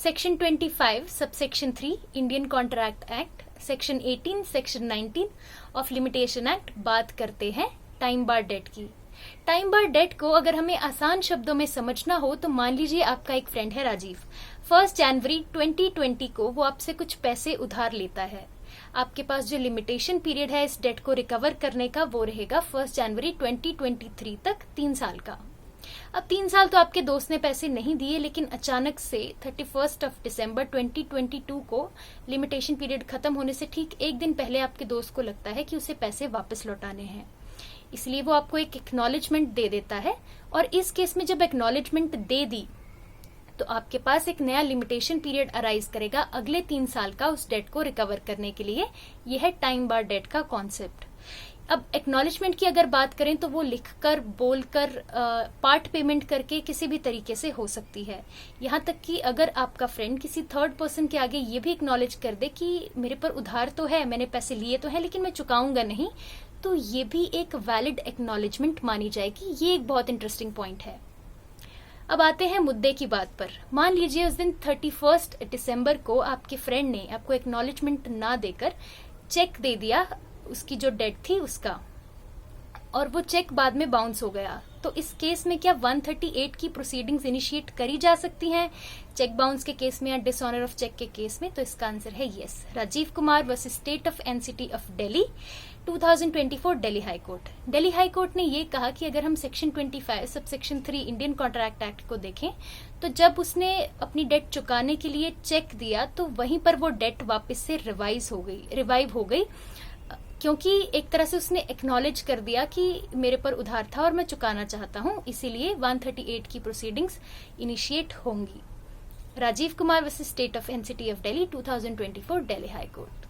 Section 25 subsection 3 Indian contract act, section 18 section 19 of limitation act बात करते हैं time बार date की। टाइम बार date को अगर हमें आसान शब्दों में समझना हो तो मान लीजिए आपका एक फ्रेंड है राजीव। 1 जनवरी 2020 को वो आपसे कुछ पैसे उधार लेता है। आपके पास जो लिमिटेशन पीरियड है इस डेट को रिकवर करने का वो रहेगा 1 जनवरी 2023 तक, 3 साल का। अब 3 साल तो आपके दोस्त ने पैसे नहीं दिए, लेकिन अचानक से 31 दिसंबर 2022 को लिमिटेशन पीरियड खत्म होने से ठीक एक दिन पहले आपके दोस्त को लगता है कि उसे पैसे वापस लौटाने हैं। इसलिए वो आपको एक एक्नॉलेजमेंट दे देता है, और इस केस में जब एक्नॉलेजमेंट दे दी तो आपके पास एक नया लिमिटेशन पीरियड अराइज करेगा अगले 3 साल का उस डेट को रिकवर करने के लिए। यह है टाइम बार डेट का कॉन्सेप्ट। अब एक्नॉलेजमेंट की अगर बात करें तो वो लिखकर, बोलकर, पार्ट पेमेंट करके किसी भी तरीके से हो सकती है। यहाँ तक कि अगर आपका फ्रेंड किसी थर्ड पर्सन के आगे ये भी एक्नॉलेज कर दे कि मेरे पर उधार तो है, मैंने पैसे लिए तो हैं लेकिन मैं चुकाऊंगा नहीं, तो ये भी एक वैलिड एक्नॉलेजमेंट मानी जाएगी। ये एक बहुत इंटरेस्टिंग पॉइंट है। अब आते हैं मुद्दे की बात पर। मान लीजिए उस दिन 31 दिसंबर को आपके फ्रेंड ने आपको एक्नॉलेजमेंट ना देकर चेक दे दिया उसकी जो डेट थी उसका, और वो चेक बाद में बाउंस हो गया। तो इस केस में क्या 138 की प्रोसीडिंग्स इनिशिएट करी जा सकती हैं चेक बाउंस के केस में या डिसऑनर ऑफ चेक के केस में? तो इसका आंसर है yes. Rajiv Kumar versus state of NCT of Delhi, 2024 Delhi high court. Delhi high court ने ये कहा कि अगर हम section 25 subsection 3 Indian contract act को देखें तो जब उसने अपनी डेट चुकाने के लिए चेक दिया तो वहीं पर वो डेट वापस से रिवाइव हो गई, क्योंकि एक तरह से उसने एक्नॉलेज कर दिया कि मेरे पर उधार था और मैं चुकाना चाहता हूं, इसीलिए 138 की प्रोसीडिंग्स इनिशिएट होंगी। Rajiv Kumar versus state of NCT of Delhi, 2024 Delhi high court.